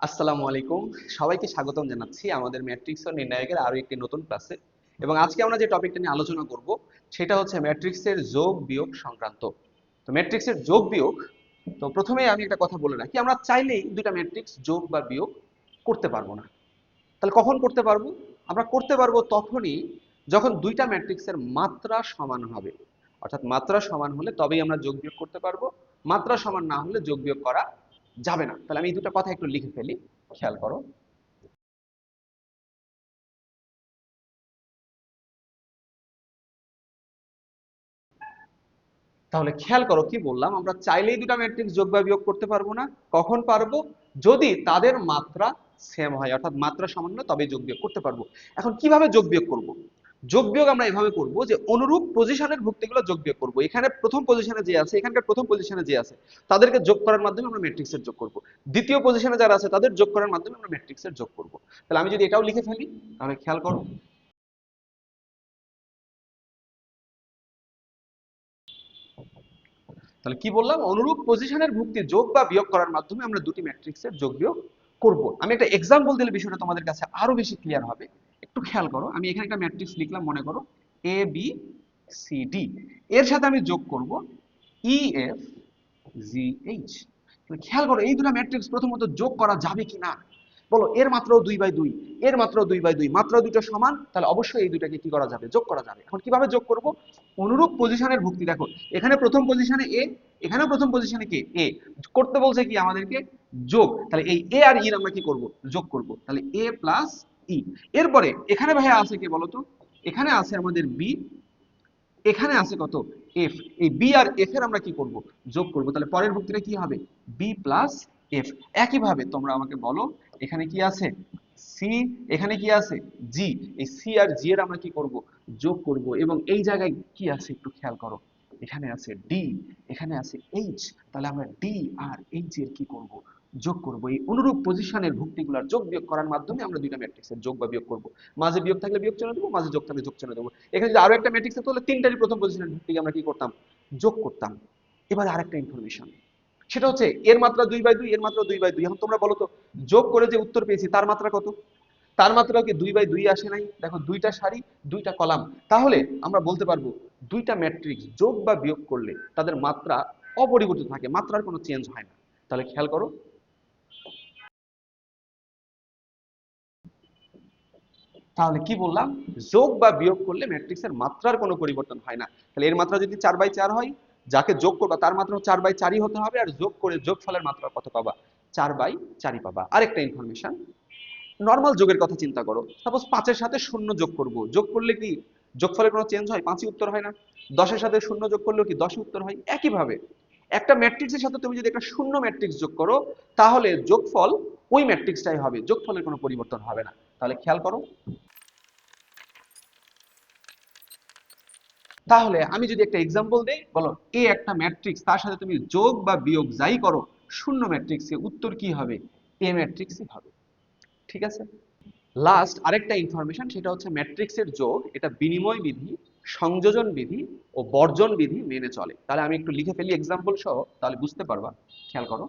আসসালামু আলাইকুম। সবাইকে স্বাগতম জানাচ্ছি আমাদের ম্যাট্রিক্স ও নির্ণায়কের আরো একটি নতুন ক্লাসে। এবং আজকে আমরা যে টপিকটা নিয়ে আলোচনা করব সেটা হচ্ছে ম্যাট্রিক্সের যোগ বিয়োগ সংক্রান্ত। তো ম্যাট্রিক্সের যোগ বিয়োগ, তো প্রথমেই আমি একটা কথা বলে রাখি, আমরা চাইলেই দুইটা ম্যাট্রিক্স যোগ বা বিয়োগ করতে পারবো না। তাহলে কখন করতে পারবো? আমরা করতে পারবো তখনই যখন দুইটা ম্যাট্রিক্সের মাত্রা সমান হবে। অর্থাৎ মাত্রা সমান হলে তবেই আমরা যোগ বিয়োগ করতে পারবো। মাত্রা সমান না হলে যোগ বিয়োগ করা যাবে না। তাহলে আমি এই দুটো কথা একটু লিখে ফেলি, খেয়াল করো। তাহলে খেয়াল করো কি বললাম, আমরা চাইলেই দুটো ম্যাট্রিক্স যোগ বা বিয়োগ করতে পারবো না। কখন পারবো? যদি তাদের মাত্রা সেম হয়, অর্থাৎ মাত্রা সমান হলে তবেই যোগ বিয়োগ করতে পারবো। এখন কিভাবে যোগ বিয়োগ করব? যোগ বিয়োগ আমরা এভাবে করব যে অনুরূপ পজিশনের ভুক্তিগুলো যোগ বিয়োগ করব। এখানে প্রথম পজিশনে যে আছে, এখানকার প্রথম পজিশনে যে আছে, তাদেরকে যোগ করার মাধ্যমে আমরা ম্যাট্রিক্সের যোগ করব। দ্বিতীয় পজিশনে যারা আছে তাদের যোগ করার মাধ্যমে আমরা ম্যাট্রিক্সের যোগ করব। তাহলে আমি যদি এটাও লিখে ফেলি, তাহলে খেয়াল করো। তাহলে কি বললাম? অনুরূপ পজিশনের ভুক্তি যোগ বা বিয়োগ করার মাধ্যমে আমরা দুটি ম্যাট্রিক্সের যোগ বিয়োগ করব। আমি একটা এক্সাম্পল দিলে বিষয়টা তোমাদের কাছে আরো বেশি ক্লিয়ার হবে। একটু খেয়াল করো, আমি এখানে একটা ম্যাট্রিক্স লিখলাম, মনে করো এ বি সি ডি। এর সাথে আমি যোগ করব ই এফ জি এইচ। খেয়াল করো এই দুটো ম্যাট্রিক্স প্রথমত যোগ করা যাবে কিনা বলো। এর মাত্রাও 2/2, এর মাত্রাও 2/2, মাত্রা দুটো সমান, তাহলে অবশ্যই এই দুটাকে কি করা যাবে? যোগ করা যাবে। এখন কিভাবে যোগ করব? অনুরূপ পজিশনের ভুক্তি দেখো, এখানে প্রথম পজিশনে এ, এখানেও প্রথম পজিশনে কে এ। করতে বলছে কি আমাদেরকে? যোগ। তাহলে এই এ আর ই এর আমরা কি করব? যোগ করব। তাহলে এ প্লাস ই। এরপরে এখানে ভাইয়া আছে কে বলতো? এখানে আছে আমাদের বি, এখানে আছে কত? এফ। এই বি আর এফ এর আমরা কি করব? যোগ করব। তাহলে পরের ভুক্তিটা কি হবে? B plus F. একইভাবে তোমরা আমাকে বলো, এখানে কি আছে? সি, এখানে কি আছে? জি। এই সি আর জি এর আমরা কি করব? যোগ করব। এবং এই জায়গায় কি আছে একটু খেয়াল করো, এখানে আছে ডি, এখানে আছে এইচ। তাহলে আমরা ডি আর এইচ এর কি করব? যোগ করব। এই অনুরূপ পজিশনের ভুক্তিগুলোর যোগ বিয়োগ করার মাধ্যমে আমরা দুইটা ম্যাট্রিক্সের যোগ বা বিয়োগ করব। মাঝে বিয়োগ থাকলে বিয়োগ চিহ্ন দেবো, মাঝে যোগ থাকলে যোগ চিহ্ন দেবো। এখানে যদি আরো একটা ম্যাট্রিক্স থাকতো তাহলে তিনটারই প্রথম পজিশনের ভুক্তিকে আমরা কি করতাম? যোগ করতাম। এবার আরেকটা ইনফরমেশন, সেটা হচ্ছে এর মাত্রা 2/2, এর মাত্রা 2/2। এখন তোমরা বলো তো, যোগ করে যে উত্তর পেয়েছি তার মাত্রা কত? তার মাত্রা কি 2/2 আসে নাই? দেখো দুইটা সারি, দুইটা কলাম। তাহলে আমরা বলতে পারবো দুইটা ম্যাট্রিক্স যোগ বা বিয়োগ করলে তাদের মাত্রা অপরিবর্তিত থাকে, মাত্রার কোনো চেঞ্জ হয় না। তাহলে খেয়াল করো, তাহলে কি বললাম? যোগ বা বিয়োগ করলে ম্যাট্রিক্সের মাত্রার কোনো পরিবর্তন হয় না। তাহলে এর মাত্রা যদি 4/4 হয়, যাকে যোগ করবা তার মাত্রা 4/4ই হতে হবে। আর যোগ করে যোগফলের মাত্রা কত পাবা? 4/4ই পাবা। আরেকটা ইনফরমেশন, নর্মাল যোগের কথা চিন্তা করো। সাপোজ 5-এর সাথে শূন্য যোগ করব, যোগ করলে কি যোগফলের কোনো চেঞ্জ হয়? 5ই উত্তর হয় না? 10-এর সাথে শূন্য যোগ করলেও কি 10ই উত্তর হয়? একইভাবে একটা ম্যাট্রিক্সের সাথে তুমি যদি একটা শূন্য ম্যাট্রিক্স যোগ করো, তাহলে যোগফল ওই ম্যাট্রিক্সটাই হবে, যোগফলের কোনো পরিবর্তন হবে না। তাহলে খেয়াল করো, তাহলে আমি যদি একটা এক্সাম্পল দেই, বলো এ একটা ম্যাট্রিক্স, তার সাথে তুমি যোগ বা বিয়োগ যাই করো, শূন্য ম্যাট্রিক্সে উত্তর কি হবে? এ ম্যাট্রিক্সই হবে। ঠিক আছে। লাস্ট আরেকটা ইনফরমেশন, সেটা হচ্ছে ম্যাট্রিক্সের যোগ এটা বিনিময় বিধি, সংযোজন বিধি ও বর্জন বিধি মেনে চলে। তাহলে আমি একটু লিখে ফেলি এক্সাম্পল সহ, তাহলে বুঝতে পারবা। খেয়াল করো,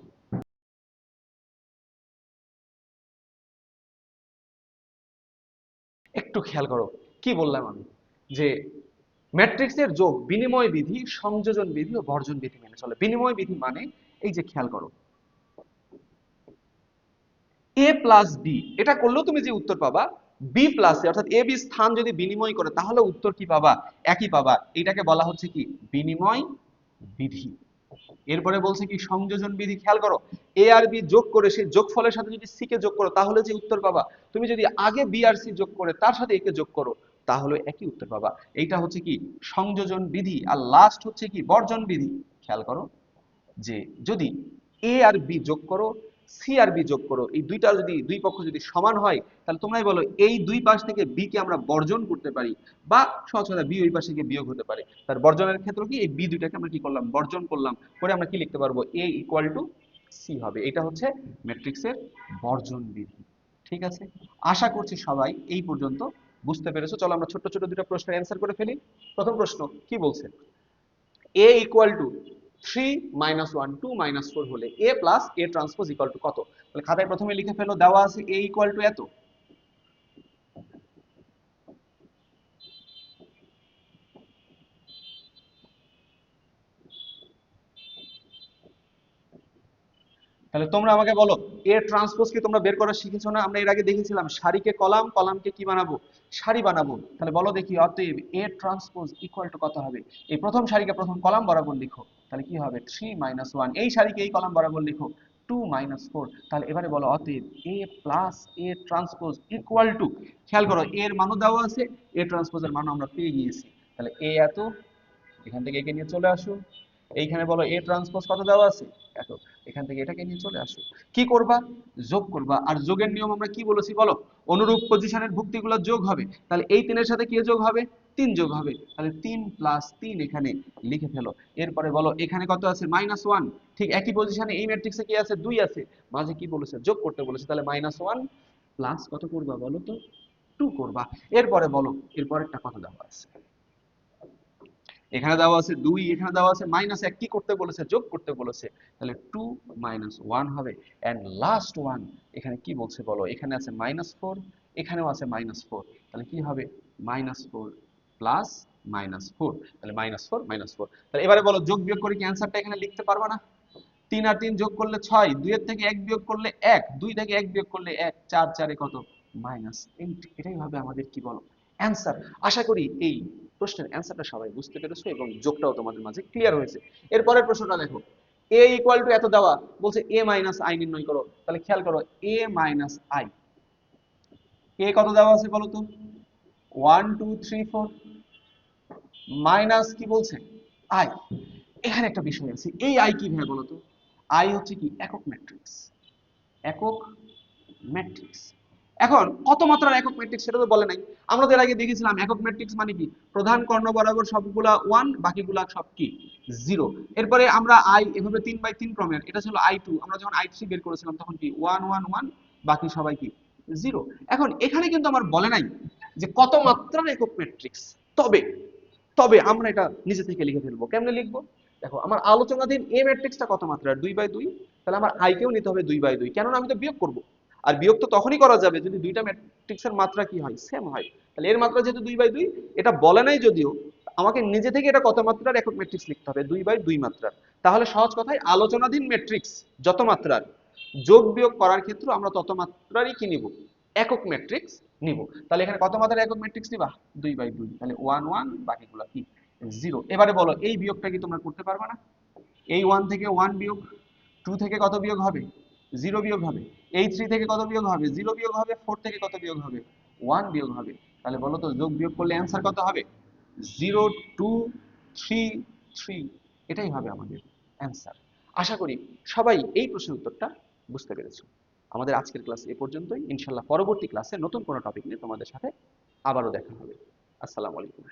একটু খেয়াল করো কি বললাম আমি, যে ম্যাট্রিক্সের যোগ বিনিময় বিধি, সংযোজন বিধি ও বর্জন বিধি মেনে চলে। বিনিময় বিধি মানে এই যে খেয়াল করো, এ প্লাস বি, এটা করলেও তুমি যে উত্তর পাবা বি প্লাস এ, অর্থাৎ এ বি স্থান যদি বিনিময় করে তাহলে উত্তর কি পাবা? একই পাবা। এটাকে বলা হচ্ছে কি? বিনিময় বিধি। এরপরে বলছে কি? সংযোজন বিধি। খেয়াল করো, এ আর বি যোগ করে সেই যোগফলের সাথে যদি সি কে যোগ করো তাহলে যে উত্তর পাবা, তুমি যদি আগে বি আর সি যোগ করে তার সাথে এ কে যোগ করো তাহলে একই উত্তর পাবা। এইটা হচ্ছে কি? সংযোজন বিধি। আর লাস্ট হচ্ছে কি? বর্জন বিধি। খেয়াল করো, যে যদি এ আর বি যোগ করো, সি আর বি যোগ করো, এই দুইটা যদি দুই পক্ষ যদি সমান হয়, তাহলে তোমরাই বলো এই দুই পাশ থেকে বি কে আমরা বর্জন করতে পারি, বা সহজ কথা বি ওই পাশে গিয়ে বিয়োগ হতে পারে। তার বর্জনের ক্ষেত্রে কি? এই বি দুইটাকে আমরা কি করলাম? বর্জন করলাম। করে আমরা কি লিখতে পারবো? এ ইকুয়াল টু সি হবে। এটা হচ্ছে ম্যাট্রিক্সের বর্জন বিধি। ঠিক আছে, আশা করছি সবাই এই পর্যন্ত বুঝতে পেরেছো। চলো আমরা ছোট ছোট দুটো প্রশ্নের অ্যান্সার করে ফেলি। প্রথম প্রশ্ন কি বলছে? এ ইকুয়াল টু 3 - 1 2 - 4 হলে a plus a transpose equal two কত? তাহলে খাতায় প্রথমে লিখে ফেলো, দেওয়া আছে a ইকুয়াল টু এত। তাহলে তোমরা আমাকে বলো, এ ট্রান্সপোজ কি তোমরা বের করা শিখেছো না? আমরা এর আগে দেখেছিলাম সারিকে কলাম, কলামকে কি বানাবো? সারি বানাবো। তাহলে বলো দেখি, অতএব এ ট্রান্সপোজ ইকুয়াল টু কত হবে? এই প্রথম সারিকে প্রথম কলাম বরাবর লিখো, তাহলে কি হবে? 3 - 1। এই সারিকে এই কলাম বরাবর লিখো, 2 - 4। তাহলে এবারে বলো, অতএব A plus A transpose equal to, খেয়াল করো এর মানও দেওয়া আছে, এ ট্রান্সপোজের মানও আমরা পেয়ে গিয়েছি। তাহলে এ এত, এখান থেকে একে নিয়ে চলে আসো। এইখানে বলো এ ট্রান্সপোজ কত দেওয়া আছে? এত। এখান থেকে এটাকে নিয়ে চলে আসো। কি করবা? যোগ করবা। আর যোগের নিয়ম আমরা কি বলেছি বলো? অনুরূপ পজিশনের ভুক্তিগুলো যোগ হবে। তাহলে এই 3 এর সাথে কি যোগ হবে? 3 যোগ হবে। তাহলে 3 + 3 এখানে লিখে ফেলো। এরপরে বলো এখানে কত আছে? -1। ঠিক একই পজিশনে এই ম্যাট্রিক্সে কি আছে? 2 আছে। মাঝে কি বলেছে? যোগ করতে বলেছে। তাহলে -1 প্লাস কত করবা বলো তো? 2 করবা। এরপরে বলো এরপরেরটা কত দেওয়া আছে? এখানে দেওয়া আছে 2, এখানে দেওয়া আছে -1। কি করতে বলেছে? যোগ করতে বলেছে। তাহলে 2 - 1 হবে। এন্ড লাস্ট ওয়ান, এখানে কি বলছে বলো? এখানে আছে -4, এখানেও আছে -4। তাহলে কি হবে? -4 প্লাস -4। তাহলে -4 -4। তাহলে এবারে বলো যোগ বিয়োগ করে কি অ্যানসারটা এখানে লিখতে পারবা না? 3 আর 3 যোগ করলে 6, 2 এর থেকে 1 বিয়োগ করলে 1, 2 থেকে 1 বিয়োগ করলে 1, 4 4 এ কত? -8। এটাই হবে আমাদের কি বলো? অ্যানসার। আশা করি এই প্রশ্নের অ্যানসারটা সবাই বুঝতে পেরেছো এবং যোগটাও তোমাদের মাঝে ক্লিয়ার হয়েছে। এরপরের প্রশ্নটা দেখো, a ইকুয়াল টু এত দেওয়া, বলছে a মাইনাস i নির্ণয় করো। তাহলে খেয়াল করো a মাইনাস i, a কত দেওয়া আছে বলো তো? 1 2 3 4 মাইনাস কি বলছে? i। এখানে একটা বিষয় আছে, এই i কি ভাবে বলো তো? i হচ্ছে কি? একক ম্যাট্রিক্স। একক ম্যাট্রিক্স। এখন কত মাত্রার একক ম্যাট্রিক্স সেটা তো বলে নাই। আমরা তো এর আগে দেখেছিলাম একক ম্যাট্রিক্স মানে কি? প্রধান কর্ণ বরাবর সবগুলা 1, বাকিগুলা সব কি? 0। এরপরে আমরা i এভাবে 3/3 ক্রমের, এটা ছিল i2। আমরা যখন i3 বের করেছিলাম তখন কি? 1 1 1, বাকি সবাই কি? 0। এখন এখানে কিন্তু আমার বলে নাই যে কত মাত্রার একক ম্যাট্রিক্স। তবে তবে আমরা এটা নিজে থেকে লিখে ফেলবো। কেমনে লিখবো? দেখো আমার আলোচনাধীন এ ম্যাট্রিক্সটা কত মাত্রার? 2/2। তাহলে আমার i কেও নিতে হবে 2/2, কেননা আমি তো বিয়োগ করব। আর বিয়োগ তো তখনই করা যাবে যদি দুইটা ম্যাট্রিক্সের মাত্রা কি হয়? সেম হয়। তাহলে এর মাত্রা যেহেতু 2/2, এটা বলে নাই যদিও, আমাকে নিজে থেকে এটা কত মাত্রার একক ম্যাট্রিক্স লিখতে হবে? 2/2 মাত্রার। তাহলে সহজ কথায় আলোচনাধীন ম্যাট্রিক্স যত মাত্রার, যোগ বিয়োগ করার ক্ষেত্রে আমরা তত মাত্রারই কি নিব? একক ম্যাট্রিক্স নিব। তাহলে এখানে কত মাত্রার একক ম্যাট্রিক্স নিবা? 2/2। তাহলে 1 1, বাকিগুলো কি? 0। এবারে বলো এই বিয়োগটা কি তোমরা করতে পারবে না? এই 1 থেকে 1 বিয়োগ, 2 থেকে কত বিয়োগ হবে? 0 বিয়োগ হবে। এই 3 থেকে কত বিয়োগ হবে? 0 বিয়োগ হবে। 4 থেকে কত বিয়োগ হবে? 1 বিয়োগ হবে। তাহলে বলো তো যোগ বিয়োগ করলে অ্যান্সার কত হবে? 0 2 3 3। এটাই হবে আমাদের অ্যান্সার। আশা করি সবাই এই প্রশ্নের উত্তরটা বুঝতে পেরেছো। আমাদের আজকের ক্লাস এ পর্যন্তই। ইনশাআল্লাহ পরবর্তী ক্লাসে নতুন কোনো টপিক নিয়ে তোমাদের সাথে আবারও দেখা হবে। আসসালামু আলাইকুম।